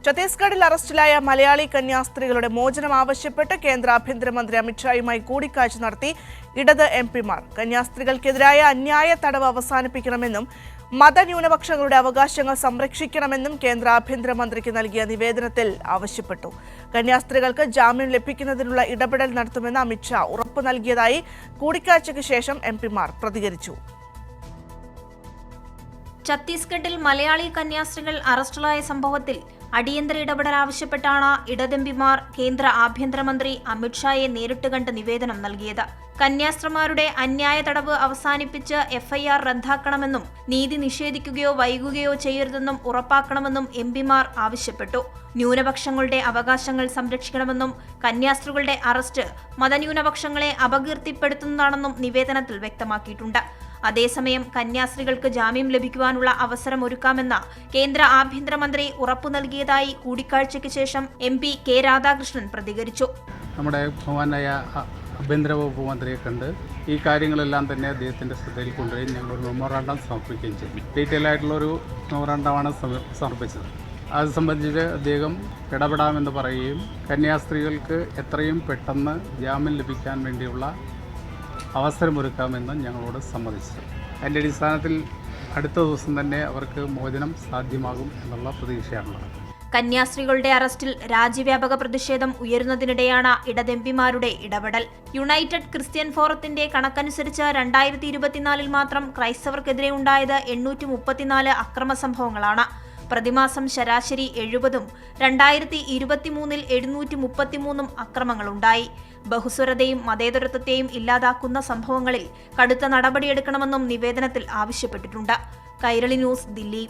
ഛത്തീസ്ഗഡിൽ അറസ്റ്റിലായ മലയാളി കന്യാസ്ത്രീകളുടെ മോചനം ആവശ്യപ്പെട്ട് കേന്ദ്ര ആഭ്യന്തരമന്ത്രി അമിത്ഷായുമായി കൂടിക്കാഴ്ച നടത്തി ഇടത് എംപിമാർ. കന്യാസ്ത്രീകൾക്കെതിരായ അന്യായ തടവ് അവസാനിപ്പിക്കണമെന്നും മതന്യൂനപക്ഷങ്ങളുടെ അവകാശങ്ങൾ സംരക്ഷിക്കണമെന്നും കേന്ദ്ര ആഭ്യന്തരമന്ത്രിക്ക് നൽകിയ നിവേദനത്തിൽ ആവശ്യപ്പെട്ടു. കന്യാസ്ത്രീകൾക്ക് ജാമ്യം ലഭിക്കുന്നതിനുള്ള ഇടപെടൽ നടത്തുമെന്ന് അമിത്ഷാ ഉറപ്പു നൽകിയതായി കൂടിക്കാഴ്ചയ്ക്ക് ശേഷം എംപിമാർ പ്രതികരിച്ചു. ഛത്തീസ്ഗഡിൽ മലയാളി കന്യാസ്ത്രീകൾ അറസ്റ്റിലായ സംഭവത്തിൽ അടിയന്തര ഇടപെടൽ ആവശ്യപ്പെട്ടാണ് ഇടതെംപിമാർ കേന്ദ്ര ആഭ്യന്തരമന്ത്രി അമിത്ഷായെ നേരിട്ട് കണ്ട് നിവേദനം നൽകിയത്. കന്യാസ്ത്രീമാരുടെ അന്യായ തടവ് അവസാനിപ്പിച്ച് എഫ്ഐആർ റദ്ദാക്കണമെന്നും നീതി നിഷേധിക്കുകയോ വൈകുകയോ ചെയ്യരുതെന്നും ഉറപ്പാക്കണമെന്നും എംപിമാർ ആവശ്യപ്പെട്ടു. ന്യൂനപക്ഷങ്ങളുടെ അവകാശങ്ങൾ സംരക്ഷിക്കണമെന്നും കന്യാസ്ത്രീകളുടെ അറസ്റ്റ് മതന്യൂനപക്ഷങ്ങളെ അപകീർത്തിപ്പെടുത്തുന്നതാണെന്നും നിവേദനത്തിൽ വ്യക്തമാക്കിയിട്ടുണ്ട്. അതേസമയം കന്യാസ്ത്രീകൾക്ക് ജാമ്യം ലഭിക്കുവാനുള്ള അവസരം ഒരുക്കാമെന്ന കേന്ദ്ര ആഭ്യന്തരമന്ത്രി ഉറപ്പു നൽകിയതായി കൂടിക്കാഴ്ചയ്ക്ക് ശേഷം MP കെ രാധാകൃഷ്ണൻ പ്രതികരിച്ചു. നമ്മുടെ ബഹുമാനായ ആഭ്യന്തര വകുപ്പ് മന്ത്രിയെ കണ്ട് ഈ കാര്യങ്ങളെല്ലാം തന്നെ അദ്ദേഹത്തിൻ്റെ ശ്രദ്ധയിൽ കൊണ്ടുവരികയും ഞങ്ങളൊരു മെമ്മോറാണ്ടം സമർപ്പിക്കുകയും ചെയ്തു. ഡീറ്റെയിൽ ആയിട്ടുള്ളൊരു മെമ്മോറാണ്ടമാണ് സമർപ്പിച്ചത്. അത് സംബന്ധിച്ച് അദ്ദേഹം ഇടപെടാമെന്ന് പറയുകയും കന്യാസ്ത്രീകൾക്ക് എത്രയും പെട്ടെന്ന് ജാമ്യം ലഭിക്കാൻ വേണ്ടിയുള്ള അവസരമൊരുക്കാമെന്ന് ഞങ്ങളോട് സമ്മതിച്ചു. അതിൻ്റെ അടിസ്ഥാനത്തിൽ അടുത്ത ദിവസം തന്നെ അവർക്ക് മോചനം സാധ്യമാകും എന്നുള്ള പ്രതീക്ഷയാണുള്ളത്. കന്യാസ്ത്രീകളുടെ അറസ്റ്റിൽ രാജ്യവ്യാപക പ്രതിഷേധം ഉയരുന്നതിനിടെയാണ് ഇടതെംപിമാരുടെ ഇടപെടൽ. യുണൈറ്റഡ് ക്രിസ്ത്യൻ ഫോറത്തിന്റെ കണക്കനുസരിച്ച് 2024 മാത്രം ക്രൈസ്തവർക്കെതിരെ ഉണ്ടായത് 834 അക്രമ സംഭവങ്ങളാണ്. പ്രതിമാസം ശരാശരി 70-ഉം 2023 733 അക്രമങ്ങളുണ്ടായി. ബഹുസ്വരതയും മതേതരത്വത്തെയും ഇല്ലാതാക്കുന്ന സംഭവങ്ങളിൽ കടുത്ത നടപടിയെടുക്കണമെന്നും നിവേദനത്തിൽ ആവശ്യപ്പെട്ടിട്ടുണ്ട്. കൈരളി ന്യൂസ്, ദില്ലി.